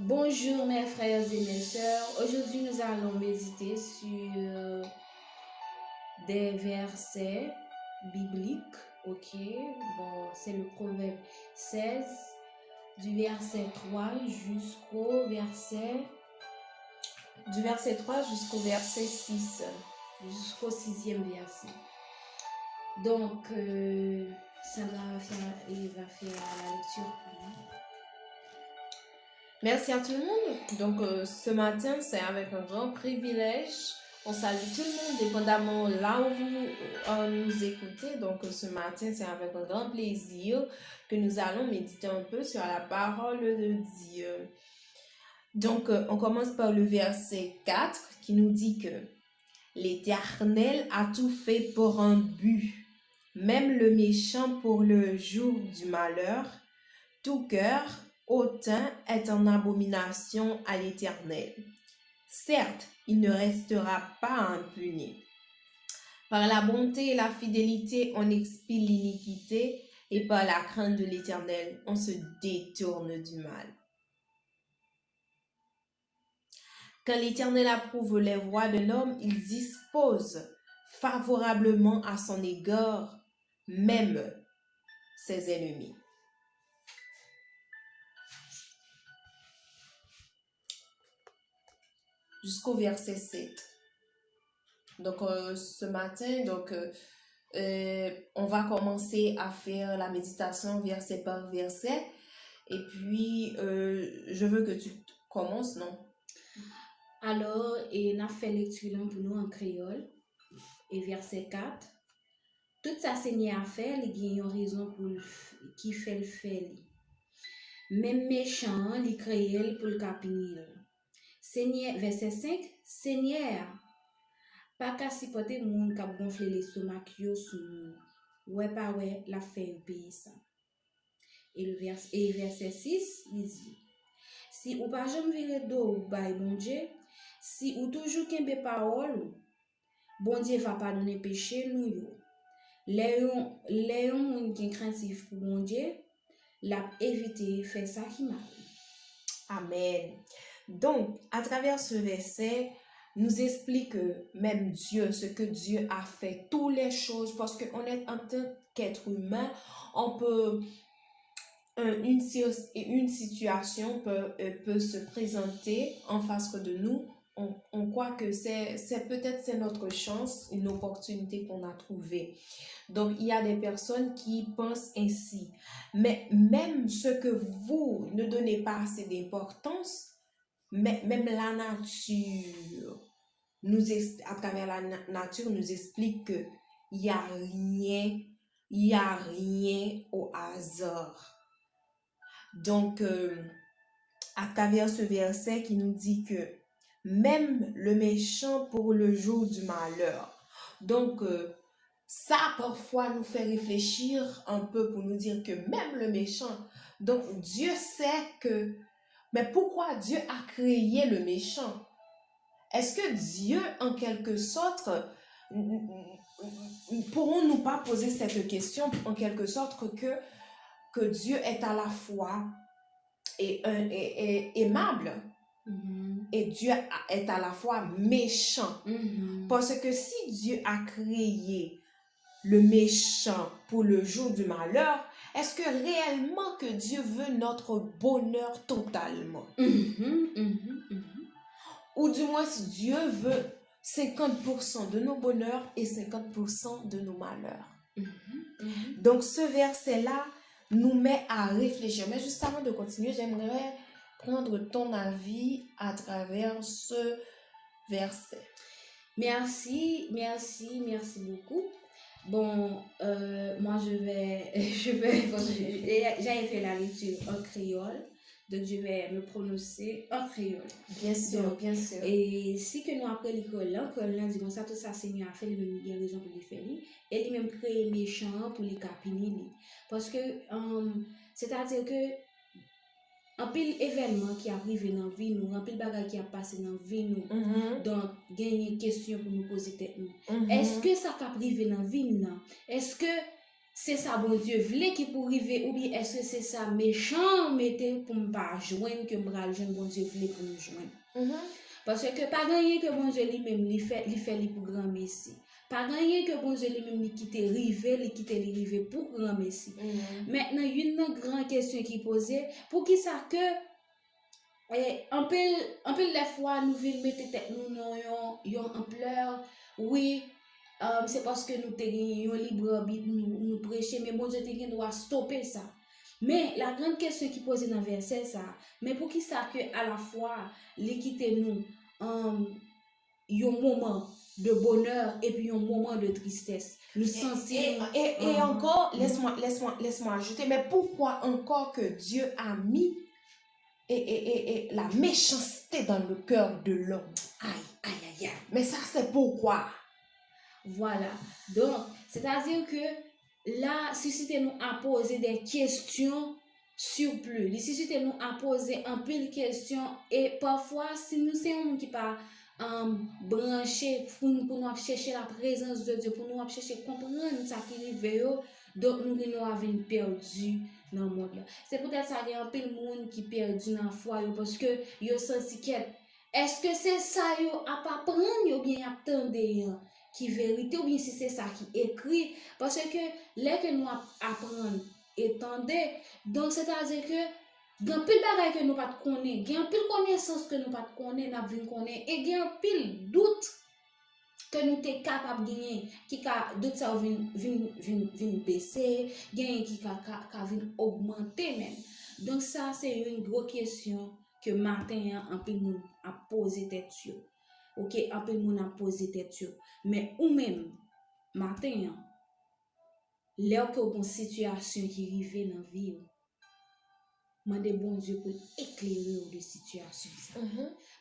Bonjour mes frères et mes sœurs. Aujourd'hui, nous allons méditer sur des versets bibliques. Ok, bon, c'est le proverbe 16 du verset 3 jusqu'au verset du verset 3 jusqu'au verset 6, jusqu'au sixième verset. Donc, Sandra va faire la lecture pour nous. Merci à tout le monde. Donc ce matin, c'est avec un grand privilège. On salue tout le monde, dépendamment là où vous nous écoutez. Donc ce matin, c'est avec un grand plaisir que nous allons méditer un peu sur la parole de Dieu. Donc on commence par le verset 4 qui nous dit que l'Éternel a tout fait pour un but, même le méchant pour le jour du malheur. Tout cœur hautain est en abomination à l'Éternel. Certes, il ne restera pas impuni. Par la bonté et la fidélité, on expie l'iniquité, et par la crainte de l'Éternel, on se détourne du mal. Quand l'Éternel approuve les voies d'un homme, il dispose favorablement à son égard, même ses ennemis. Jusqu'au verset 7. Donc ce matin, on va commencer à faire la méditation verset par verset. Et puis, je veux que tu commences, non? Alors, on a fait lecture pour nous en créole. Et verset 4. Tout ça Seigneur a fait, il y a une raison pour qui fait le fait. Même méchant, il créé pour le capinil. Seigneur, verset 5. Seigneur, pas qu'à supporter moun qui a gonflé l'estomac yo sous moun. Ouais, pas ouais, la fait au pays ça. Et verset 6, il dit, si ou pas jamais vire dos ou bay bon Dieu, si ou toujours kembe parole, bon Dieu va pardonner péché nous yo. Les moun qui craintif pour bon Dieu, l'a évité faire ça qui mal. Amen. Donc, à travers ce verset, nous explique même Dieu, ce que Dieu a fait, toutes les choses, parce qu'on est en tant qu'être humain, on peut, une situation peut se présenter en face de nous. On croit que c'est peut-être notre chance, une opportunité qu'on a trouvée. Donc, il y a des personnes qui pensent ainsi. Mais même ce que vous ne donnez pas assez d'importance, même la nature, à travers la nature, nous explique qu'il n'y a rien au hasard. Donc, à travers ce verset qui nous dit que même le méchant pour le jour du malheur. Donc, ça parfois nous fait réfléchir un peu pour nous dire que même le méchant, donc Dieu sait que, mais pourquoi Dieu a créé le méchant? Est-ce que Dieu, en quelque sorte, pourrons-nous pas poser cette question en quelque sorte que Dieu est à la fois aimable et Dieu est à la fois méchant. Parce que si Dieu a créé le méchant pour le jour du malheur, est-ce que réellement que Dieu veut notre bonheur totalement? Ou du moins si Dieu veut 50% de nos bonheurs et 50% de nos malheurs. Donc ce verset-là nous met à réfléchir. Mais juste avant de continuer, j'aimerais prendre ton avis à travers ce verset. Merci beaucoup. Bon, moi j'avais fait la lecture en créole, donc je vais me prononcer en créole. Bien sûr, donc, bien sûr. Et si que nous après l'école là, dit bon ça tout ça Seigneur a fait le même il y a raison pour les faire et lui même créé méchant pour les capiner parce que c'est-à-dire que un pile événement qui arrive dans la vie nous, un pile bagage qui a passé dans la vie nous, donc gagner question pour nous poser tête nous. Est-ce que ça va arriver dans la vie nous? Est-ce que c'est ça bon Dieu voulait qui pour arriver ou bien est-ce que c'est ça méchant mettez pour me pas joindre que me joindre bon Dieu voulait pour me joindre. Parce que pas gagné que bon Dieu lui-même lui fait pour grand messie. Pas gagné que bon Dieu lui-même lui quitte river pour grand messie. Maintenant, une grande question qui posée pour qui ça que en pile les fois nous voulons mettre tête nous yon ampleur oui c'est parce que nous avons libre arbitre nous prêcher mais bon Dieu doit stopper ça. Mais la grande question qui posée dans le verset ça, mais pour qui ça que à la fois les quitter nous un moment de bonheur et puis un moment de tristesse. Nous sentir et encore laisse-moi ajouter, mais pourquoi encore que Dieu a mis et la méchanceté dans le cœur de l'homme? Aïe. Mais ça c'est pourquoi? Voilà. Donc, c'est-à-dire que là, susciter nous à poser des questions surplus. Il suscite nous à poser un peu de questions et parfois, si nous sommes qui pas branché pour nous chercher la présence de Dieu, pour nous chercher comprendre ça qui arrive, donc nous avons perdu dans le monde. C'est peut-être ça qu'il y a un peu de monde qui perdu dans la foi parce que yo senti est-ce que c'est ça yo à pas prendre ou bien attendre qui vérité ou bien si c'est ça qui écrit parce que les que nous apprendre étendez donc c'est-à-dire que gan pile bagay que nous pas connaît, gan pile connaissance que nous pas connaît, n'a vinn connaît et gan pile doute que nous t'es capable gagner qui ka doute ça vinn baisser, gain qui ka vinn augmenter même. Donc ça c'est une grosse question que matin en pile monde a posé tête sur. OK, en pile monde a posé tête sur. Mais ou même matin là que une situation qui arrive dans vie mandez bon Dieu pour éclairer de situation ça.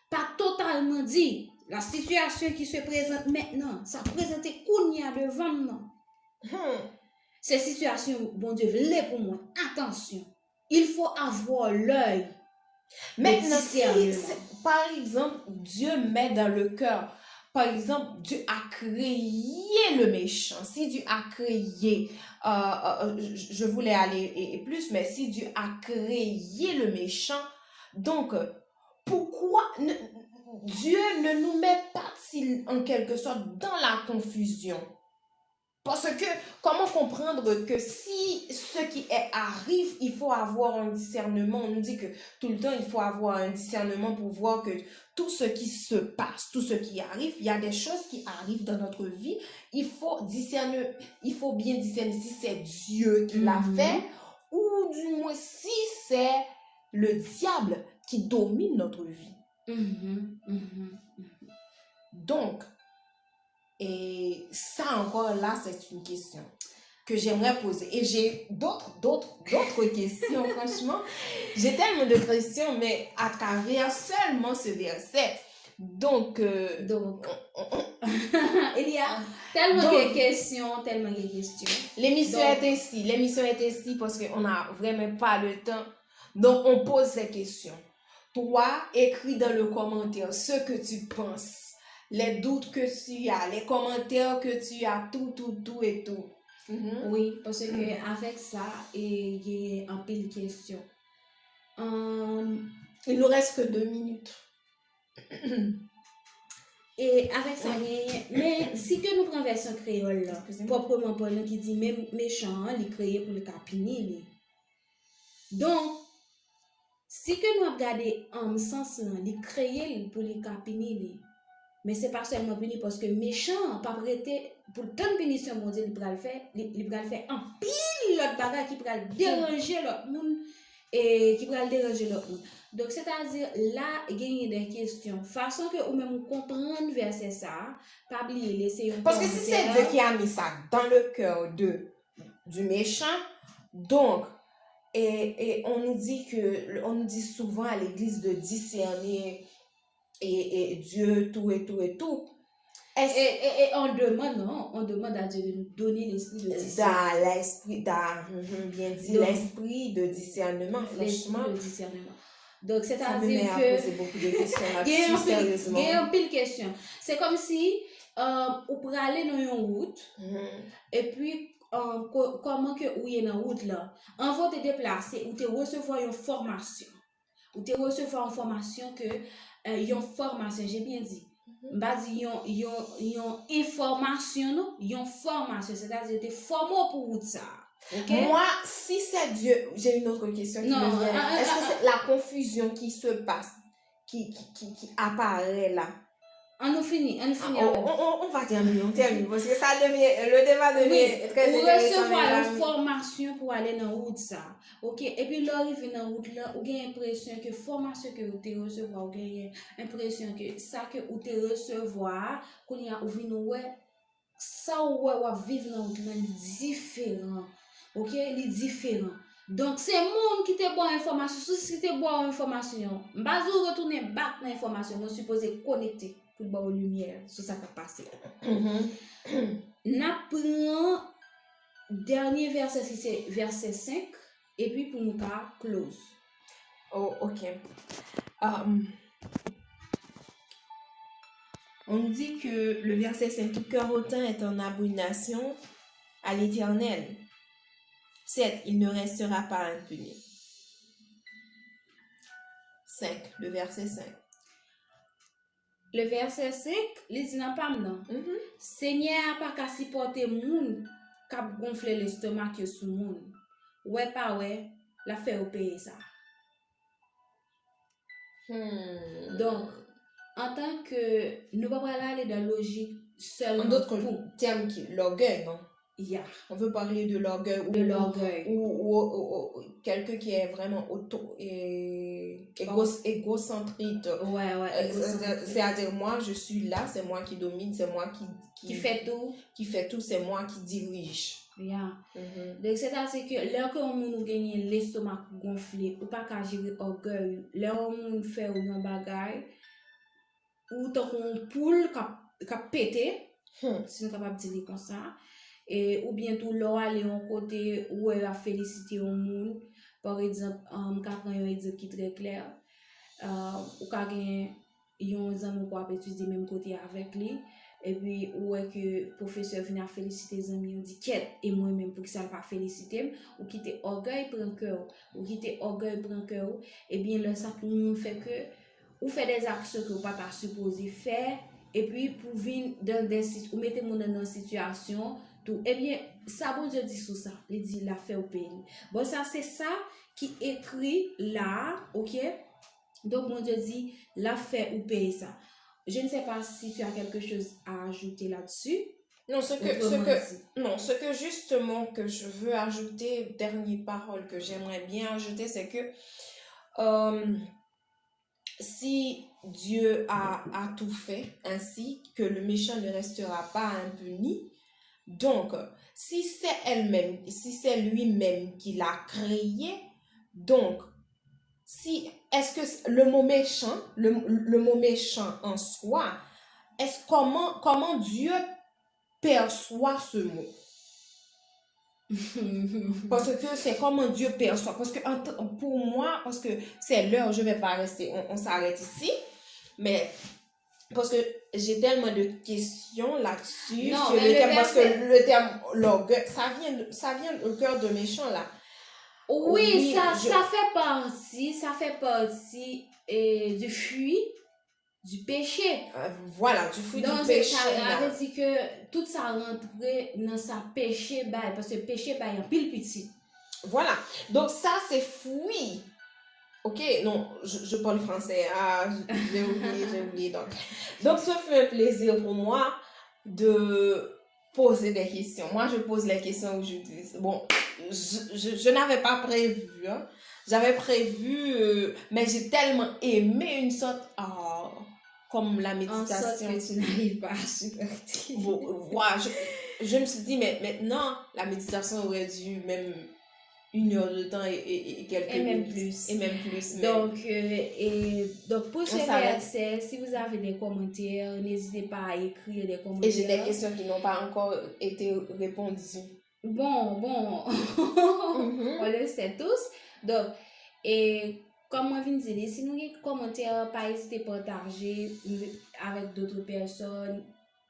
Pas totalement dit la situation qui se présente maintenant, ça présente kounya devant nous. Cette situation bon Dieu veut pour moi. Attention, il faut avoir l'œil. Maintenant si par exemple Dieu met dans le cœur, par exemple Dieu a créé le méchant, si Dieu a créé je voulais aller plus, mais si Dieu a créé le méchant, donc pourquoi Dieu ne nous met pas en quelque sorte dans la confusion? Parce que comment comprendre que si ce qui arrive, il faut avoir un discernement. On nous dit que tout le temps, il faut avoir un discernement pour voir que tout ce qui se passe, tout ce qui arrive, il y a des choses qui arrivent dans notre vie. Il faut discerner, il faut bien discerner si c'est Dieu qui l'a fait ou du moins si c'est le diable qui domine notre vie. Donc, et ça encore là, c'est une question que j'aimerais poser. Et j'ai d'autres questions, franchement. J'ai tellement de questions, mais à travers seulement ce verset. Donc il y a tellement de questions. L'émission est ainsi parce qu'on n'a vraiment pas le temps. Donc, on pose ces questions. Toi, écris dans le commentaire ce que tu penses. Les doutes que tu as, les commentaires que tu as, tout et tout. Oui, parce que avec ça, il y a un peu de questions. Il nous reste que 2 minutes. Et avec ça, mais si que nous prenons version créole, là, proprement parlant, qui dit même méchant, il créé pour le capini. Donc, si que nous regardons en sens, il créé pour le capini. Mais c'est pas seulement puni parce que méchant, pas prêté pour tant de punition mondiale, il va le faire en pile l'autre bagage qui va déranger l'autre monde et qui va déranger l'autre monde. Donc c'est-à-dire là il y a des questions façon que ou même comprendre verset ça, pas oublier laisser parce que si c'est Dieu qui a mis ça dans le cœur du méchant, donc et on nous dit souvent à l'église de discerner et Dieu tout et tout. Et on demande à Dieu de nous donner l'esprit de discernement. L'esprit de discernement, franchement. L'esprit de discernement. Donc, c'est-à-dire que... poser beaucoup de questions là-dessus, sérieusement. Il y a un pile de questions. C'est comme si, on pourrait aller dans une route, et puis, comment que ou est dans route là, on va te déplacer ou te recevoir une formation. Ou te recevoir une formation que une formation, j'ai bien dit. M'a dit yon information non, yon formation, c'est-à-dire te formé pour route ça. OK? Moi, si c'est Dieu, j'ai une autre question qui Non, me vient. Est-ce que c'est la confusion qui se passe, qui apparaît là? on finit avec. On va terminer, on termine, parce que ça devient, le débat Oui, devient très ou intéressant. recevoir une formation pour aller dans route ça. OK, et puis l'arrivée dans route là, ou gain l'impression que formation que vous te recevoir, ou gain l'impression que ça que vous te recevoir, qu'on y a ou vinn ouais, ça ou vivre dans route là différent. OK, li différent. Donc c'est monde qui te bon information, si te bon information, m'pas retourner back dans information, on supposé connecter pour voir lumière sur ça qui a passé. N'a pris dernier verset, c'est verset 5, et puis pour nous pas close. Oh, ok. On dit que le verset 5, tout cœur hautain est en abomination à l'Éternel. 7, il ne restera pas impuni. 5, le verset 5. Le verset 5, il dit n'a pas non. Seigneur pas qu'à supporter moun k'ap gonfler l'estomac que sous moun. Ouais pas ouais, la fait au pays ça. Donc en tant que nous pas aller dans logique seulement en d'autres termes, l'orgueil, non? Yeah. On veut parler de l'orgueil ou quelqu'un qui est vraiment égocentrique. Ouais, c'est-à-dire moi je suis là, c'est moi qui domine, c'est moi qui fait tout. Qui fait tout, c'est moi qui dirige. Yeah. Donc c'est-à-dire que là que on gagne l'estomac gonflé ou pas qu'à gérer orgueil, là on fait un bagage ou tant qu'on poule qui pété, si nous capable dire comme ça. Et ou bien tout là aller en côté où elle a félicité au monde, par exemple quand un exemple qui très clair, ou quand gagne yon zami quoi étudier même côté avec lui, et puis où est que professeur vient féliciter les amis, on dit quête et moi même pour que ça pas féliciter ou quitter orgueil prend cœur ou quitter orgueil prend cœur, et bien là ça nous fait que ou fait des actions que vous pas supposé faire, et puis pour venir dans des ou mettez mon dans une situation tout, eh bien ça bon Dieu dit sur ça, il dit la fait au pays. Bon ça c'est ça qui écrit là, OK? Donc mon Dieu dit la fait au pays ça. Je ne sais pas si tu as quelque chose à ajouter là-dessus. Non, ce que justement que je veux ajouter, dernière parole que j'aimerais bien ajouter, c'est que si Dieu a tout fait ainsi que le méchant ne restera pas impuni, donc si c'est lui-même qui l'a créé, donc est-ce que le mot méchant en soi, comment Dieu perçoit ce mot? Parce que c'est comment Dieu perçoit. Parce que pour moi, parce que c'est l'heure, je ne vais pas rester, on s'arrête ici. Mais parce que j'ai tellement de questions là-dessus. Non, sur mais le terme, parce que le terme l'orgueil, ça vient au cœur de méchant là. Oui, ça fait partie du fruit du péché. Voilà, du fruit donc, du péché. Ça veut dire que tout ça rentre dans sa péché, parce que péché, il y a pile petit. Voilà, donc ça c'est fruit. Ok, non, je parle français. Ah, j'ai oublié. Donc, ce fait un plaisir pour moi de poser des questions. Moi, je pose les questions aujourd'hui. Bon, je n'avais pas prévu. Hein. J'avais prévu, mais j'ai tellement aimé une sorte... comme la méditation. En sorte que tu n'arrives pas à supporter. Bon, voilà, je me suis dit, mais maintenant, la méditation aurait dû même 1 heure de temps et quelques minutes. Et même plus. Donc, pour ce verset, si vous avez des commentaires, n'hésitez pas à écrire des commentaires. Et j'ai des questions qui n'ont pas encore été répondues. Bon, on le sait tous. Donc, et comme moi, je viens de dire, si nous avez des commentaires, pas hésiter à partager avec d'autres personnes.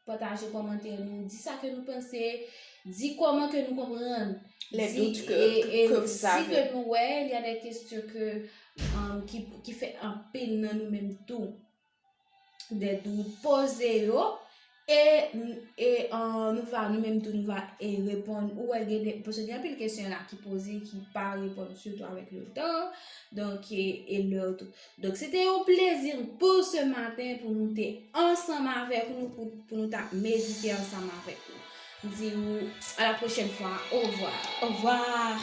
Partager, commenter, nous dire ça que nous pensons. Dis comment que nous comprenons. Les Dis- doutes que vous si avez. que nous, ouais, il y a des questions qui fait un peine dans nous-mêmes tout. Des doutes posés, yo. Nous va nous-mêmes tout, nous va répondre. Parce qu'il y a plein de questions là qui posées, qui pas répondre surtout avec le temps. Donc, et l'autre. Donc, c'était un plaisir pour ce matin, pour nous être ensemble avec nous, pour nous méditer ensemble avec nous. Dis à la prochaine fois. Au revoir. Au revoir.